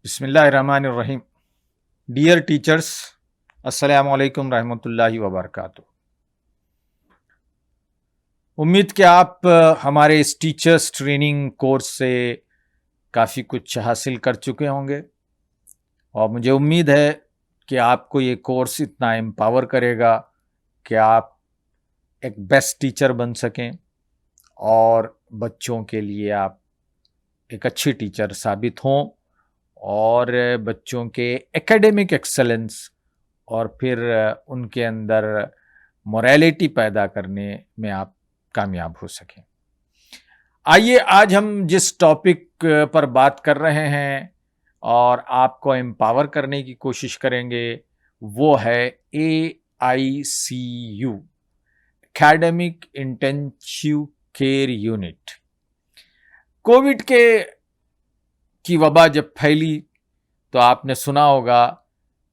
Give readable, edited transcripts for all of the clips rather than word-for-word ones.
बिस्मिल्लाहिर्रहमानिर्रहीम। Dear teachers, अस्सलामु अलैकुम रहमतुल्लाहि व बरकातुहू। उम्मीद कि आप हमारे इस टीचर्स ट्रेनिंग कोर्स से काफ़ी कुछ हासिल कर चुके होंगे और मुझे उम्मीद है कि आपको ये कोर्स इतना एम्पावर करेगा कि आप एक बेस्ट टीचर बन सकें और बच्चों के लिए आप एक अच्छी टीचर साबित हों और बच्चों के एकेडमिक एक्सेलेंस और फिर उनके अंदर मोरालिटी पैदा करने में आप कामयाब हो सकें। आइए आज हम जिस टॉपिक पर बात कर रहे हैं और आपको एम्पावर करने की कोशिश करेंगे वो है AICU, academic intensive care unit. Covid की वबा जब फैली तो आपने सुना होगा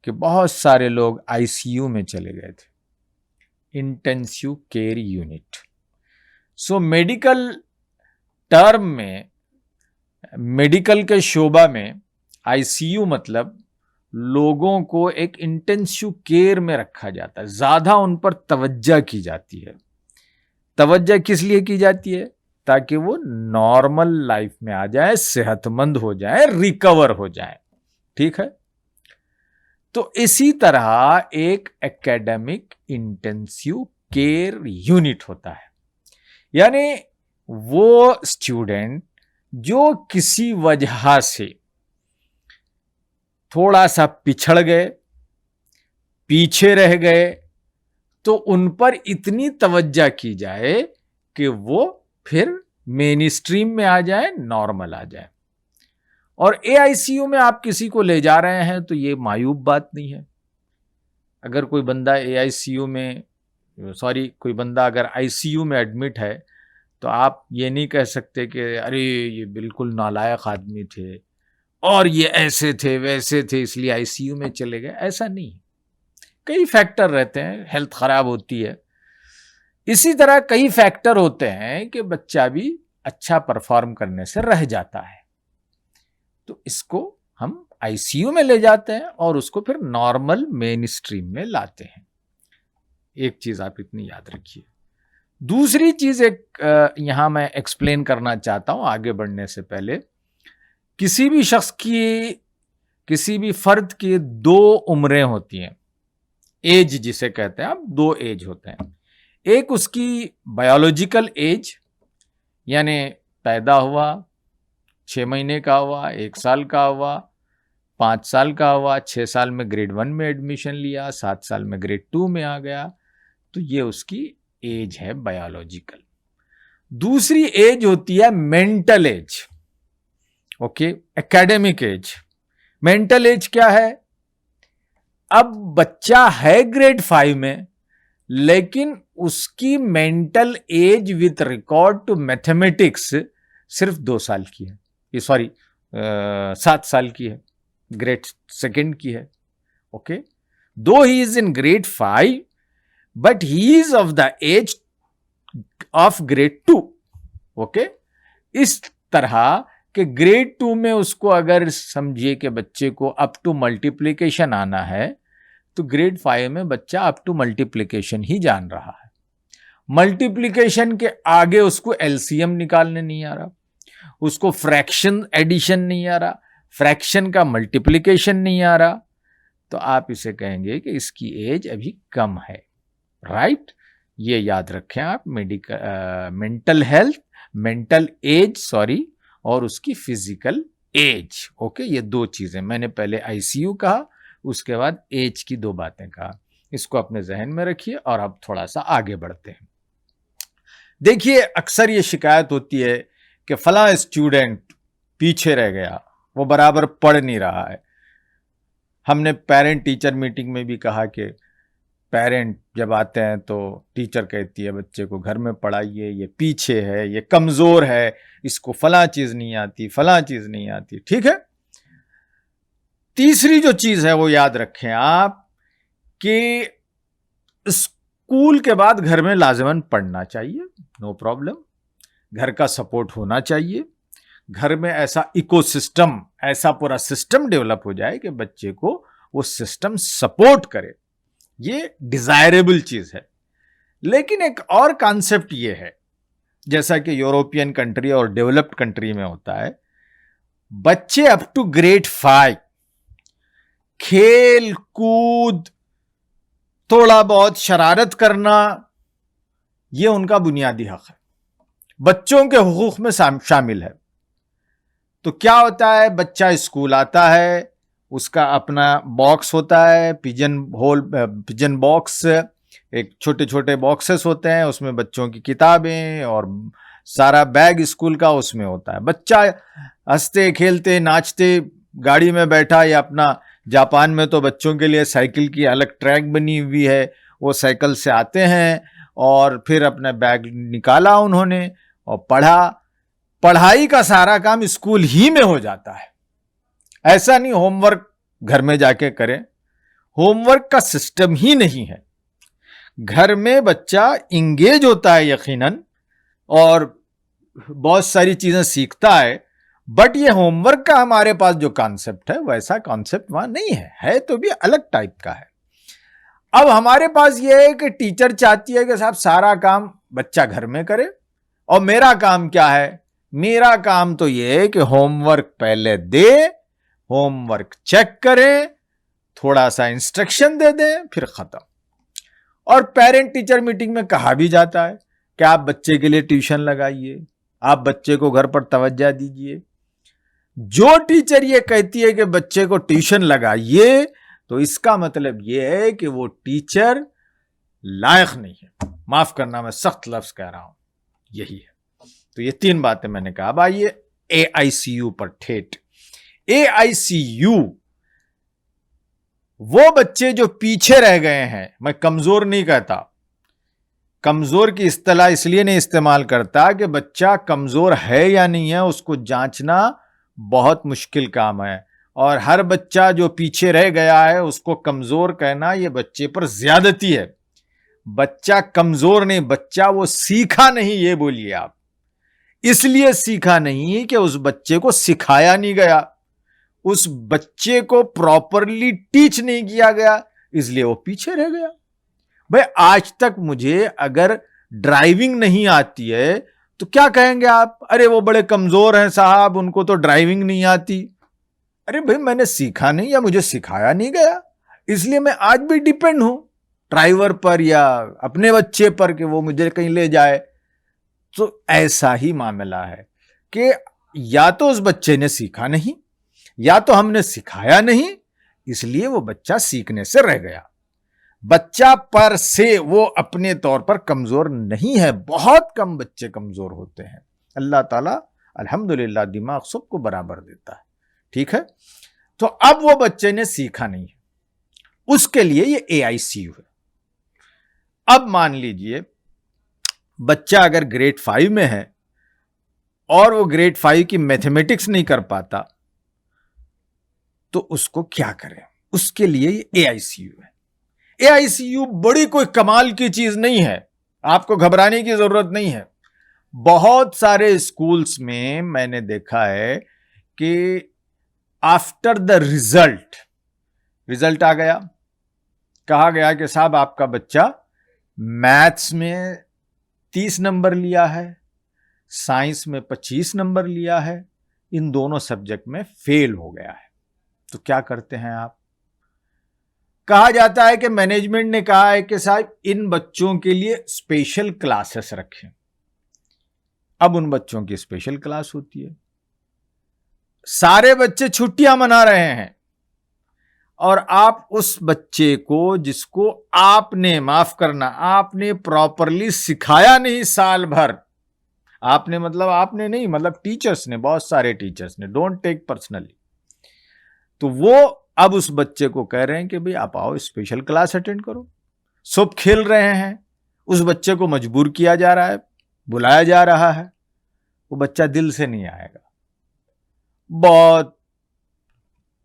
कि बहुत सारे लोग आईसीयू में चले गए थे, intensive care unit. So medical term में, मेडिकल के शोबा में आईसीयू मतलब लोगों को एक इंटेंसिव केयर में रखा जाता है, ज्यादा उन पर तवज्जो की जाती है। तवज्जो किस लिए की जाती है? ताकि वो नॉर्मल लाइफ में आ जाए, सेहतमंद हो जाए, रिकवर हो जाए। ठीक है, तो इसी तरह एक एकेडमिक इंटेंसिव केयर यूनिट होता है, यानी वो स्टूडेंट जो किसी वजह से थोड़ा सा पिछड़ गए, पीछे रह गए, तो उन पर इतनी तवज्जो की जाए कि वो फिर मेन स्ट्रीम में आ जाए, नॉर्मल आ जाए। और एआईसीयू में आप किसी को ले जा रहे हैं तो ये मायूब बात नहीं है। अगर कोई बंदा एआईसीयू में कोई बंदा अगर आईसीयू में एडमिट है तो आप ये नहीं कह सकते कि अरे ये बिल्कुल नालायक आदमी थे और ये ऐसे थे वैसे थे इसलिए आईसीयू में चले गए। ऐसा नहीं, कई फैक्टर रहते हैं, हेल्थ खराब होती है। इसी तरह कई फैक्टर होते हैं कि बच्चा भी अच्छा परफॉर्म करने से रह जाता है, तो इसको हम आईसीयू में ले जाते हैं और उसको फिर नॉर्मल मेन स्ट्रीम में लाते हैं। एक चीज आप इतनी याद रखिए। दूसरी चीज एक यहां मैं एक्सप्लेन करना चाहता हूं आगे बढ़ने से पहले। किसी भी शख्स की, किसी भी फर्द की दो उम्रें होती हैं, एज जिसे कहते हैं आप, दो एज होते हैं। एक उसकी बायोलॉजिकल एज, यानी पैदा हुआ, 6 महीने का हुआ, 1 साल का हुआ, 5 साल का हुआ, 6 साल में ग्रेड 1 में एडमिशन लिया, 7 साल में ग्रेड 2 में आ गया, तो ये उसकी एज है बायोलॉजिकल। दूसरी एज होती है mental age, okay, academic age. Mental age क्या है? अब बच्चा है ग्रेड 5 में, लेकिन उसकी mental age with record to mathematics सिर्फ 2 साल की है, ये 7 साल की है, ग्रेड 2 की है। Okay, though he is in grade 5 but he is of the age of grade 2। Okay, इस तरह के ग्रेड 2 में उसको अगर समझिए कि बच्चे को अप टू मल्टीप्लिकेशन आना है, तो ग्रेड 5 में बच्चा अप टू मल्टीप्लिकेशन ही जान रहा है। मल्टीप्लिकेशन के आगे उसको एलसीएम निकालने नहीं आ रहा, उसको फ्रैक्शन एडिशन नहीं आ रहा, फ्रैक्शन का मल्टीप्लिकेशन नहीं आ रहा, तो आप इसे कहेंगे कि इसकी एज अभी कम है। राइट, ये याद रखें आप। मेंटल हेल्थ, मेंटल एज और उसकी फिजिकल एज। ओके, ये दो चीजें मैंने पहले आईसीयू कहा, उसके बाद एज की 2 बातें कहा। इसको अपने जहन में रखिए और अब थोड़ा सा आगे बढ़ते हैं। देखिए, अक्सर ये शिकायत होती है कि फला स्टूडेंट पीछे रह गया, वो बराबर पढ़ नहीं रहा है। हमने पेरेंट टीचर मीटिंग में भी कहा कि पेरेंट जब आते हैं तो टीचर कहती है बच्चे को घर में पढ़ाइए, ये पीछे है, ये कमजोर है, इसको फला चीज नहीं आती, फला चीज नहीं आती। ठीक है, तीसरी जो चीज है वो याद रखें आप कि स्कूल के बाद घर में लाजमन पढ़ना चाहिए, नो प्रॉब्लम, घर का सपोर्ट होना चाहिए। घर में ऐसा इकोसिस्टम, ऐसा पूरा सिस्टम डेवलप हो जाए कि बच्चे को वो सिस्टम सपोर्ट करे। ये डिजायरेबल चीज है। लेकिन एक और कॉन्सेप्ट ये है, जैसा कि यूरोपियन कंट्री और डेवलप्ड कंट्री में होता है, बच्चे अप टू ग्रेड 5 खेल कूद, थोड़ा बहुत शरारत करना, यह उनका बुनियादी हक है, बच्चों के हुकूक में शामिल है। तो क्या होता है, बच्चा स्कूल आता है, उसका अपना बॉक्स होता है, पिजन बॉक्स, एक छोटे छोटे बॉक्सेस होते हैं, उसमें बच्चों की किताबें और सारा बैग स्कूल का उसमें होता है। बच्चा हंसते खेलते नाचते गाड़ी में बैठा, या अपना जापान में तो बच्चों के लिए साइकिल की अलग ट्रैक बनी हुई है, वो साइकिल से आते हैं और फिर अपना बैग निकाला उन्होंने और पढ़ाई का सारा काम स्कूल ही में हो जाता है। ऐसा नहीं होमवर्क घर में जाके करें, होमवर्क का सिस्टम ही नहीं है। घर में बच्चा इंगेज होता है यकीनन और बहुत सारी चीजें सीखता है, बट ये होमवर्क का हमारे पास जो कॉन्सेप्ट है वैसा कॉन्सेप्ट वहां नहीं है तो भी अलग टाइप का है। अब हमारे पास ये है कि टीचर चाहती है कि साहब सारा काम बच्चा घर में करे, और मेरा काम क्या है, मेरा काम तो ये है कि होमवर्क पहले दे, होमवर्क चेक करें, थोड़ा सा इंस्ट्रक्शन दे दें, फिर खत्म। और पेरेंट टीचर मीटिंग में कहा भी जाता है कि आप बच्चे के लिए ट्यूशन लगाइए, आप बच्चे को घर पर तवज्जो दीजिए। जो टीचर ये कहती है कि बच्चे को ट्यूशन लगाइए, तो इसका मतलब ये है कि वो टीचर लायक नहीं है। माफ करना, मैं सख्त लफ्ज कह रहा हूं, यही है। तो ये 3 बातें मैंने कहा। अब आइए AICU पर ठेठ। AICU वो बच्चे जो पीछे रह गए हैं, मैं कमजोर नहीं कहता, कमजोर की इस्तेलाह इसलिए नहीं इस्तेमाल करता कि बच्चा कमजोर है या नहीं है उसको जांचना बहुत मुश्किल काम है, और हर बच्चा जो पीछे रह गया है उसको कमजोर कहना ये बच्चे पर ज्यादती है। बच्चा कमजोर नहीं, बच्चा वो सीखा नहीं, ये बोलिए आप। इसलिए सीखा नहीं कि उस बच्चे को सिखाया नहीं गया, उस बच्चे को प्रॉपरली टीच नहीं किया गया, इसलिए वो पीछे रह गया। भाई आज तक मुझे अगर ड्राइविंग नहीं आती है तो क्या कहेंगे आप, अरे वो बड़े कमजोर हैं साहब, उनको तो ड्राइविंग नहीं आती। अरे भाई मैंने सीखा नहीं या मुझे सिखाया नहीं गया, इसलिए मैं आज भी डिपेंड हूं ड्राइवर पर या अपने बच्चे पर कि वो मुझे कहीं ले जाए। तो ऐसा ही मामला है कि या तो उस बच्चे ने सीखा नहीं या तो हमने सिखाया नहीं, इसलिए वो बच्चा सीखने से रह गया। बच्चा पर से वो अपने तौर पर कमजोर नहीं है, बहुत कम बच्चे कमजोर होते हैं। अल्लाह ताला अल्हम्दुलिल्लाह दिमाग सबको बराबर देता है, ठीक है। तो अब वो बच्चे ने सीखा नहीं है, उसके लिए ये AICU है। अब मान लीजिए बच्चा अगर ग्रेड 5 में है और वो ग्रेड 5 की मैथमेटिक्स नहीं कर पाता, तो उसको क्या करें, उसके लिए ये AICU है। AICU बड़ी कोई कमाल की चीज नहीं है, आपको घबराने की जरूरत नहीं है। बहुत सारे स्कूल्स में मैंने देखा है कि आफ्टर द रिजल्ट आ गया, कहा गया कि साहब आपका बच्चा मैथ्स में 30 नंबर लिया है, साइंस में 25 नंबर लिया है, इन दोनों सब्जेक्ट में फेल हो गया है। तो क्या करते हैं आप, कहा जाता है कि मैनेजमेंट ने कहा है कि साहब इन बच्चों के लिए स्पेशल क्लासेस रखें। अब उन बच्चों की स्पेशल क्लास होती है, सारे बच्चे छुट्टियां मना रहे हैं और आप उस बच्चे को, जिसको आपने, माफ करना, आपने प्रॉपरली सिखाया नहीं साल भर, आपने मतलब आपने नहीं, मतलब टीचर्स ने, बहुत सारे टीचर्स ने, डोंट टेक पर्सनली, तो वो अब उस बच्चे को कह रहे हैं कि भाई आप आओ स्पेशल क्लास अटेंड करो। सब खेल रहे हैं, उस बच्चे को मजबूर किया जा रहा है, बुलाया जा रहा है, वो बच्चा दिल से नहीं आएगा। बहुत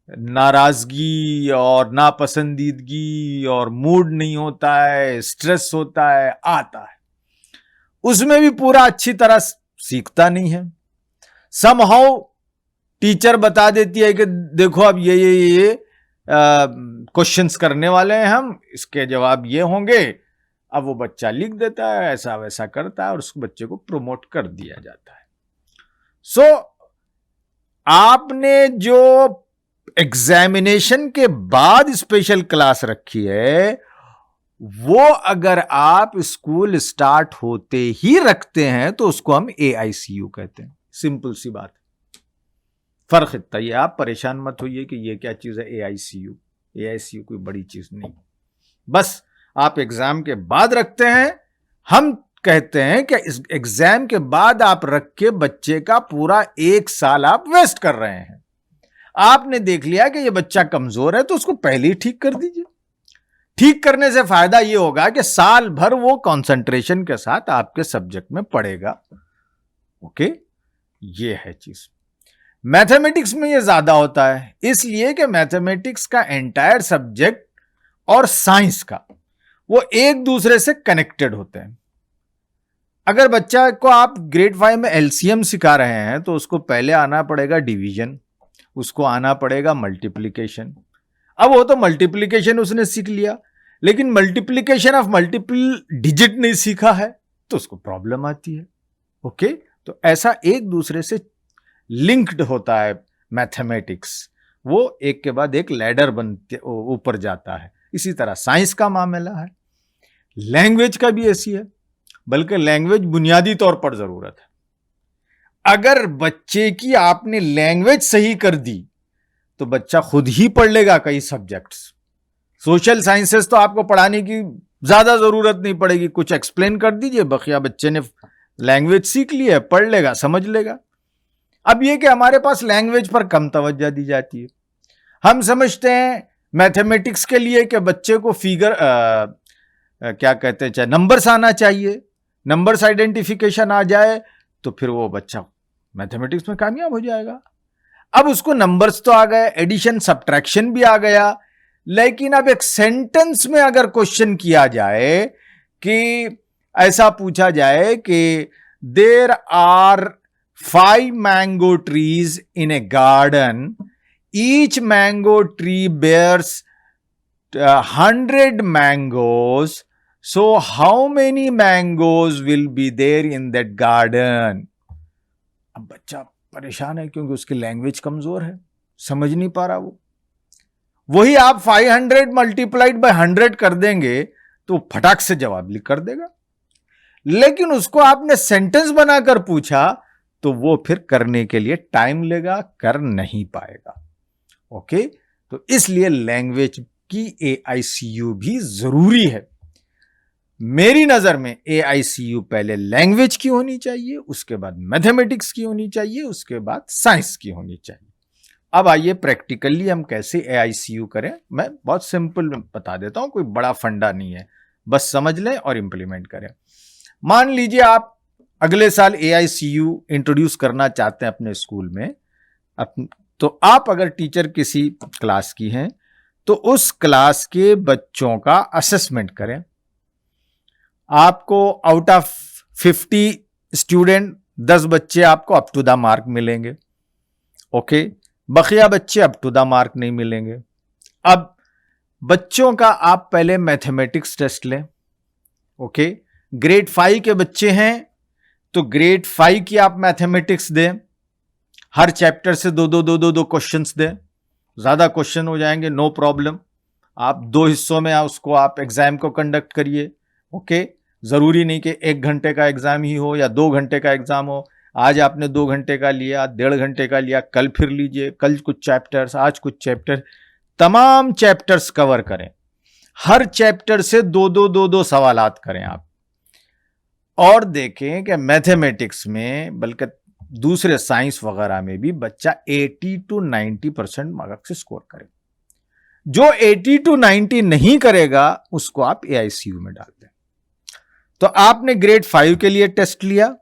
नाराजगी और नापसंदीदगी और मूड नहीं होता है, स्ट्रेस होता है, आता है, उसमें भी पूरा अच्छी तरह सीखता नहीं है। समहाउ टीचर बता देती है कि देखो अब ये क्वेश्चंस करने वाले हैं हम, इसके जवाब ये होंगे। अब वो बच्चा लिख देता है, ऐसा वैसा करता है और उस बच्चे को प्रमोट कर दिया जाता है। सो आपने जो एग्जामिनेशन के बाद स्पेशल क्लास रखी है, वो अगर आप स्कूल स्टार्ट होते ही रखते हैं तो उसको हम AICU कहते हैं। सिंपल सी बात, फर्क इतना ही है। आप परेशान मत होइए कि ये क्या चीज है AICU। AICU कोई बड़ी चीज नहीं, बस आप एग्जाम के बाद रखते हैं। हम कहते हैं कि इस एग्जाम के बाद आप रख के बच्चे का पूरा 1 साल आप वेस्ट कर रहे हैं। आपने देख लिया कि ये बच्चा कमजोर है तो उसको पहले ही ठीक कर दीजिए। ठीक करने से फायदा ये होगा कि साल भर वो कंसंट्रेशन के साथ आपके सब्जेक्ट में पढ़ेगा। ओके, ये है चीज। मैथमेटिक्स में ये ज्यादा होता है, इसलिए कि मैथमेटिक्स का एंटायर सब्जेक्ट और साइंस का वो एक दूसरे से कनेक्टेड होते हैं। अगर बच्चा को आप ग्रेड 5 में LCM सिखा रहे हैं तो उसको पहले आना पड़ेगा डिवीजन, उसको आना पड़ेगा मल्टीप्लिकेशन। अब वो तो मल्टीप्लिकेशन उसने सीख लिया, लेकिन मल्टीप्लिकेशन ऑफ मल्टीपल डिजिट नहीं सीखा है तो उसको प्रॉब्लम आती है। ओके, तो ऐसा एक दूसरे से लिंक्ड होता है मैथमेटिक्स, वो एक के बाद एक लैडर बनते ऊपर जाता है। इसी तरह साइंस का मामला है, लैंग्वेज का भी ऐसी है, बल्कि लैंग्वेज बुनियादी तौर पर जरूरत है। अगर बच्चे की आपने लैंग्वेज सही कर दी तो बच्चा खुद ही पढ़ लेगा कई सब्जेक्ट्स। सोशल साइंसेस तो आपको पढ़ाने की ज्यादा जरूरत नहीं पड़ेगी, कुछ एक्सप्लेन कर दीजिए, बखिया बच्चे ने लैंग्वेज सीख ली है, पढ़ लेगा, समझ लेगा। अब यह कि हमारे पास लैंग्वेज पर कम तवज्जो दी जाती है। हम समझते हैं मैथमेटिक्स के लिए कि बच्चे को फिगर क्या कहते हैं, चाहे नंबर्स आना चाहिए, नंबर्स आइडेंटिफिकेशन आ जाए तो फिर वो बच्चा मैथमेटिक्स में कामयाब हो जाएगा। अब उसको नंबर्स तो आ गए, एडिशन सब्ट्रैक्शन भी आ गया, लेकिन अब एक सेंटेंस में अगर क्वेश्चन किया जाए कि ऐसा पूछा जाए कि there are 5 mango trees in a garden, each mango tree bears 100 mangoes, so how many mangoes will be there in that garden? अब बच्चा परेशान है क्योंकि उसकी लैंग्वेज कमजोर है, समझ नहीं पा रहा वो। वही आप 500 मल्टीप्लाइड बाय 100 कर देंगे तो फटाक से जवाब लिख कर देगा, लेकिन उसको आपने सेंटेंस बनाकर पूछा तो वो फिर करने के लिए टाइम लेगा, कर नहीं पाएगा। ओके, तो इसलिए लैंग्वेज की AICU भी जरूरी है। मेरी नजर में AICU पहले लैंग्वेज की होनी चाहिए, उसके बाद मैथमेटिक्स की होनी चाहिए, उसके बाद साइंस की होनी चाहिए। अब आइए प्रैक्टिकली हम कैसे AICU करें। मैं बहुत सिंपल बता देता हूं, कोई बड़ा फंडा नहीं है, बस समझ लें और इंप्लीमेंट करें। मान लीजिए आप अगले साल AICU इंट्रोड्यूस करना चाहते हैं अपने स्कूल में, तो आप अगर टीचर किसी क्लास की हैं तो उस क्लास के बच्चों का असेसमेंट करें। आपको आउट ऑफ 50 स्टूडेंट 10 बच्चे आपको अप टू द मार्क मिलेंगे। ओके, बकिया बच्चे अप टू द मार्क नहीं मिलेंगे। अब बच्चों का आप पहले मैथमेटिक्स टेस्ट लें। ओके, ग्रेड 5 के बच्चे हैं तो ग्रेड 5 की आप मैथमेटिक्स दें, हर चैप्टर से दो क्वेश्चंस दें। ज्यादा क्वेश्चन हो जाएंगे, नो प्रॉब्लम, आप 2 हिस्सों में उसको आप एग्जाम को कंडक्ट करिए। ओके, जरूरी नहीं कि 1 घंटे का एग्जाम ही हो या 2 घंटे का एग्जाम हो। आज आपने 2 घंटे का लिया, 1.5 घंटे का लिया, कल फिर लीजिए, कल कुछ चैप्टर्स, आज कुछ चैप्टर, तमाम चैप्टर्स कवर करें। हर चैप्टर से दो सवालात करें आप, और देखें कि मैथमेटिक्स में बल्कि दूसरे साइंस वगैरह में भी बच्चा 80 to 90% मार्क्स स्कोर करे। जो 80 to 90 नहीं करेगा उसको आप AICU में डाल दें। तो आपने ग्रेड 5 के लिए टेस्ट लिया,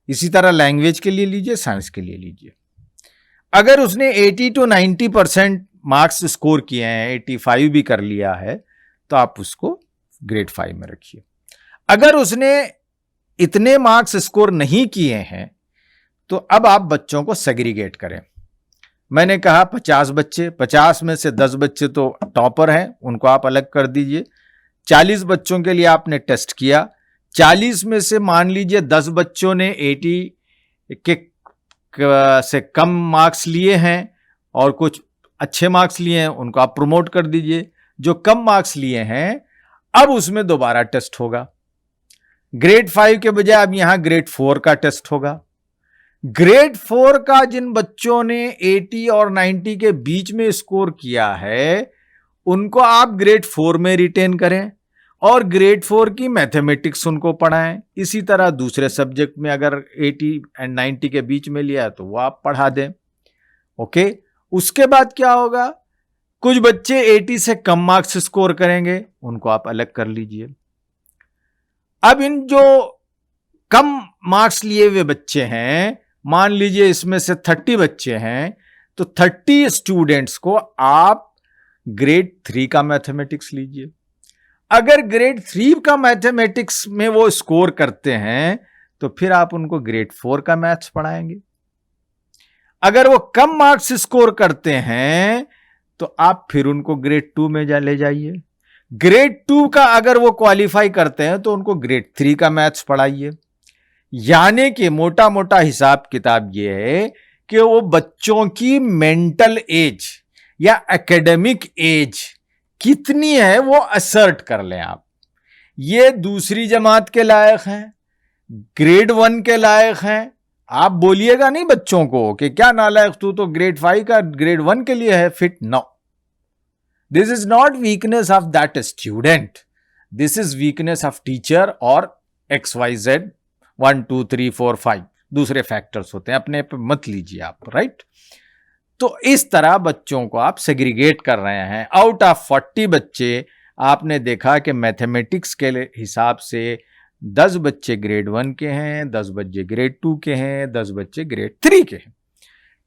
इसी तरह लैंग्वेज के लिए लीजिए, साइंस के लिए लीजिए। अगर उसने 80 to 90% मार्क्स स्कोर किए हैं, 85 भी कर लिया है, तो आप उसको ग्रेड 5 में रखिए। अगर उसने इतने मार्क्स स्कोर नहीं किए हैं तो अब आप बच्चों को सेग्रीगेट करें। मैंने कहा 50 बच्चे, 50 में से 10 बच्चे तो टॉपर हैं, उनको आप अलग कर दीजिए। 40 बच्चों के लिए आपने टेस्ट किया, 40 में से मान लीजिए 10 बच्चों ने 80 से कम मार्क्स लिए हैं और कुछ अच्छे मार्क्स लिए हैं, उनको आप प्रमोट कर दीजिए। जो कम मार्क्स लिए हैं अब उसमें दोबारा टेस्ट होगा। ग्रेड 5 के बजाय अब यहां ग्रेड 4 का टेस्ट होगा। ग्रेड 4 का जिन बच्चों ने 80 और 90 के बीच में स्कोर किया है उनको आप ग्रेड 4 में रिटेन करें और ग्रेड 4 की मैथमेटिक्स उनको पढ़ाएं। इसी तरह दूसरे सब्जेक्ट में अगर 80 एंड 90 के बीच में लिया तो वो आप पढ़ा दें। ओके, उसके बाद क्या होगा, कुछ बच्चे 80 से कम मार्क्स स्कोर करेंगे, उनको आप अलग कर लीजिए। अब इन जो कम मार्क्स लिए हुए बच्चे हैं, मान लीजिए इसमें से 30 बच्चे हैं, तो 30 स्टूडेंट्स को आप ग्रेड 3 का मैथमेटिक्स लीजिए। अगर ग्रेड 3 का मैथमेटिक्स में वो स्कोर करते हैं तो फिर आप उनको ग्रेड 4 का मैथ्स पढ़ाएंगे। अगर वो कम मार्क्स स्कोर करते हैं तो आप फिर उनको ग्रेड 2 में ले जाइए। ग्रेड 2 का अगर वो क्वालिफाई करते हैं तो उनको ग्रेड 3 का मैथ्स पढ़ाइए। यानी कि मोटा मोटा हिसाब किताब ये है कि वो बच्चों की मेंटल एज या एकेडमिक एज कितनी है वो असर्ट कर लें आप। ये दूसरी जमात के लायक हैं, ग्रेड 1 के लायक हैं। आप बोलिएगा नहीं बच्चों को कि क्या नालायक तू तो ग्रेड 5 का ग्रेड 1 के लिए है fit. No, this is not weakness of that student, this is weakness of teacher और XYZ 1 2 3 4 5 दूसरे फैक्टर्स होते हैं, अपने पे मत लीजिए आप, राइट। तो इस तरह बच्चों को आप सेग्रीगेट कर रहे हैं। आउट ऑफ 40 बच्चे आपने देखा कि मैथमेटिक्स के हिसाब से 10 बच्चे ग्रेड 1 के हैं, 10 बच्चे ग्रेड 2 के हैं, 10 बच्चे ग्रेड 3 के हैं।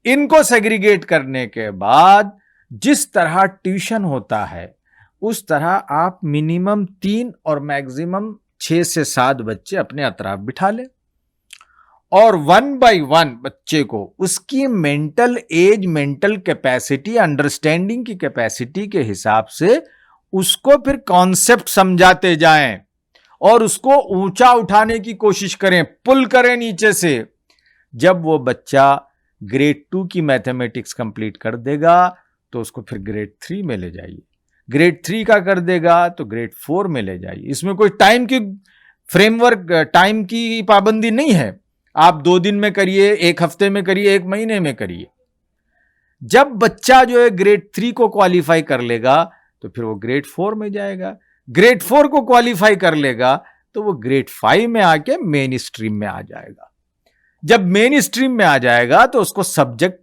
इनको सेग्रीगेट करने के बाद जिस तरह ट्यूशन होता है उस तरह आप मिनिमम 3 और मैक्सिमम 6 से 7 बच्चे अपने अतराफ बिठा लें और 1 बाय 1 बच्चे को उसकी mental as, mental capacity, understanding की कैपेसिटी के हिसाब से उसको फिर कॉन्सेप्ट समझाते जाएं और उसको ऊंचा उठाने की कोशिश करें, पुल करें नीचे से। जब वो बच्चा ग्रेड 2 की मैथमेटिक्स कंप्लीट कर देगा तो उसको फिर ग्रेड 3 में ले जाइए, ग्रेड 3 का कर देगा तो ग्रेड 4 में ले जाइए। इसमें कोई टाइम की फ्रेमवर्क, टाइम की पाबंदी नहीं है। आप 2 दिन में करिए, 1 हफ्ते में करिए, 1 महीने में करिए। जब बच्चा जो है ग्रेड 3 को क्वालिफाई कर लेगा तो फिर वो ग्रेड 4 में जाएगा। ग्रेड 4 को क्वालिफाई कर लेगा तो वो ग्रेड 5 में आके मेन स्ट्रीम में आ जाएगा। जब मेन स्ट्रीम में आ जाएगा तो उसको सब्जेक्ट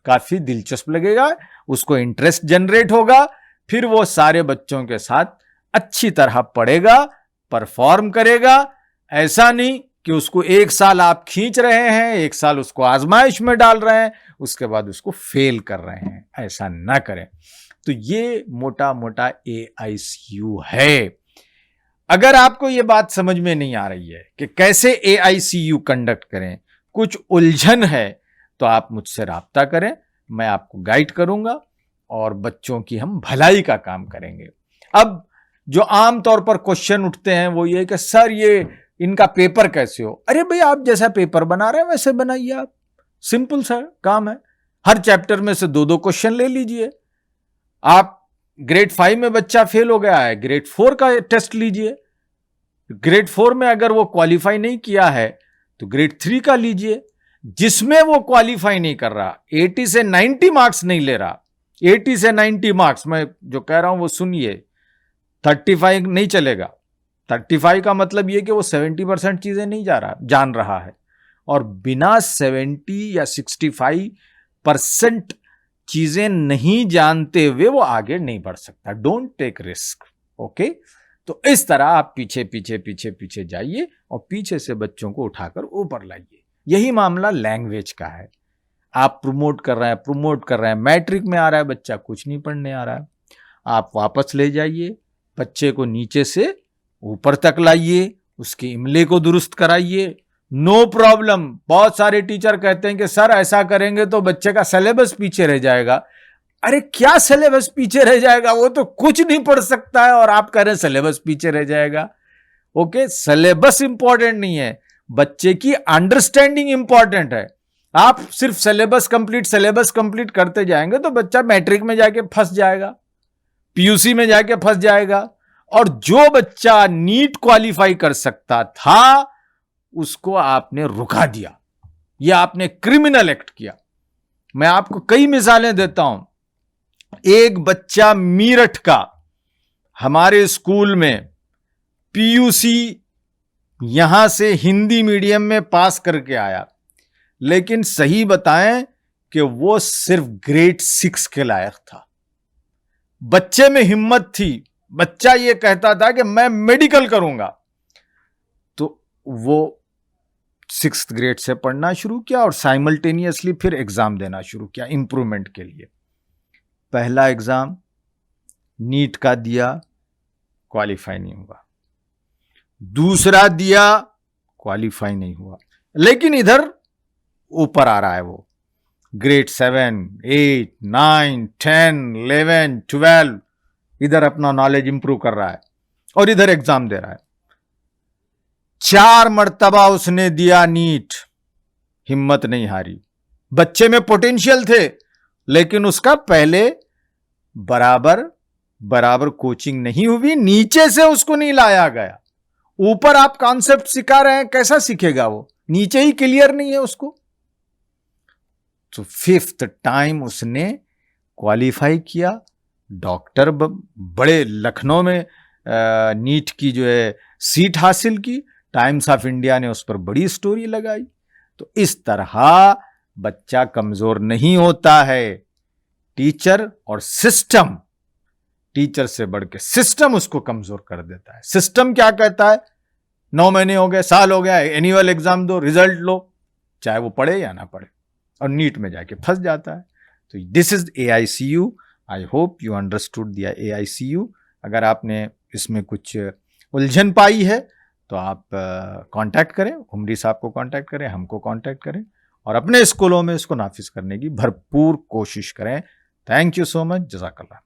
काफी दिलचस्प लगेगा, उसको इंटरेस्ट जनरेट होगा, फिर वो सारे बच्चों के साथ अच्छी तरह पढ़ेगा, परफॉर्म करेगा। ऐसा नहीं कि उसको 1 साल आप खींच रहे हैं, 1 साल उसको आजमाइश में डाल रहे हैं, उसके बाद उसको फेल कर रहे हैं। ऐसा ना करें। तो ये मोटा मोटा AICU है। अगर आपको ये बात समझ में नहीं आ रही है कि कैसे AICU कंडक्ट करें, कुछ उलझन है, तो आप मुझसे राब्ता करें, मैं आपको गाइड करूंगा और बच्चों की हम भलाई का काम करेंगे। अब जो आम तौर पर क्वेश्चन उठते हैं वो ये कि सर ये इनका पेपर कैसे हो। अरे भाई, आप जैसा पेपर बना रहे हैं वैसे बनाइए आप, सिंपल सा काम है। हर चैप्टर में से 2-2 क्वेश्चन ले लीजिए। आप ग्रेड 5 में बच्चा फेल हो गया है, ग्रेड 4 का टेस्ट लीजिए। ग्रेड 4 में अगर वो क्वालिफाई नहीं किया है तो ग्रेड 3 का लीजिए। जिसमें वो क्वालिफाई नहीं कर रहा, 80 से 90 मार्क्स नहीं ले रहा, 80 से 90 मार्क्स, मैं जो कह रहा हूं वो सुनिए, 35 नहीं चलेगा। 35 का मतलब ये कि वो 70% चीजें नहीं जान रहा है, और बिना 70 या 65% चीजें नहीं जानते हुए वो आगे नहीं बढ़ सकता। Don't take risk. ओके, तो इस तरह आप पीछे पीछे पीछे पीछे जाइए और पीछे से बच्चों को उठाकर ऊपर लाइए। यही मामला लैंग्वेज का है। आप प्रमोट कर रहे हैं, मैट्रिक में आ रहा है बच्चा, कुछ नहीं पढ़ने आ रहा है, आप वापस ले जाइए, बच्चे को नीचे से ऊपर तक लाइए, उसके इमले को दुरुस्त कराइए, नो प्रॉब्लम। बहुत सारे टीचर कहते हैं कि सर ऐसा करेंगे तो बच्चे का सिलेबस पीछे रह जाएगा। अरे क्या सिलेबस पीछे रह जाएगा, वो तो कुछ नहीं पढ़ सकता है और आप कह रहे हैं सिलेबस पीछे रह जाएगा। ओके, सिलेबस इंपॉर्टेंट नहीं है, बच्चे की अंडरस्टैंडिंग इंपॉर्टेंट है। आप सिर्फ सिलेबस कंप्लीट करते जाएंगे तो बच्चा मैट्रिक में जाके फंस जाएगा, पीयूसी में जाके फंस जाएगा। और जो बच्चा नीट क्वालिफाई कर सकता था उसको आपने रुका दिया, या आपने क्रिमिनल एक्ट किया। मैं आपको कई मिसालें देता हूं। एक बच्चा मीरठ का हमारे स्कूल में पीयूसी यहां से हिंदी मीडियम में पास करके आया, लेकिन सही बताएं कि वो सिर्फ ग्रेड 6 के लायक था। बच्चे में हिम्मत थी, बच्चा ये कहता था कि मैं मेडिकल करूंगा, तो वो 6th ग्रेड से पढ़ना शुरू किया और साइमल्टेनियसली फिर एग्जाम देना शुरू किया इंप्रूवमेंट के लिए। पहला एग्जाम नीट का दिया, क्वालिफाई नहीं हुआ। दूसरा दिया, क्वालिफाई नहीं हुआ। लेकिन इधर ऊपर आ रहा है, वो ग्रेड 7, 8, 9, 10, 11, 12 इधर अपना नॉलेज इंप्रूव कर रहा है और इधर एग्जाम दे रहा है। 4 मर्तबा उसने दिया नीट, हिम्मत नहीं हारी। बच्चे में पोटेंशियल थे, लेकिन उसका पहले बराबर कोचिंग नहीं हुई, नीचे से उसको नहीं लाया गया। ऊपर आप कॉन्सेप्ट सिखा रहे हैं, कैसा सीखेगा वो, नीचे ही क्लियर नहीं है उसको। तो 5th टाइम उसने क्वालिफाई किया, डॉक्टर बड़े लखनऊ में नीट की जो है सीट हासिल की। टाइम्स ऑफ इंडिया ने उस पर बड़ी स्टोरी लगाई। तो इस तरह बच्चा कमजोर नहीं होता है, टीचर और सिस्टम, टीचर से बढ़ के सिस्टम उसको कमजोर कर देता है। सिस्टम क्या कहता है, 9 महीने हो गए, साल हो गया, एनुअल एग्जाम दो, रिजल्ट लो, चाहे वो पढ़े या ना पढ़े, और नीट में जाके फंस जाता है। तो this is AICU। I hope you understood दिया AICU। अगर आपने इसमें कुछ उलझन पाई है तो आप कांटेक्ट करें, उमरी साहब को कांटेक्ट करें, हमको कांटेक्ट करें, और अपने स्कूलों में इसको नाफिज करने की भरपूर कोशिश करें। थैंक यू सो मच, जज़ाकल्लाह।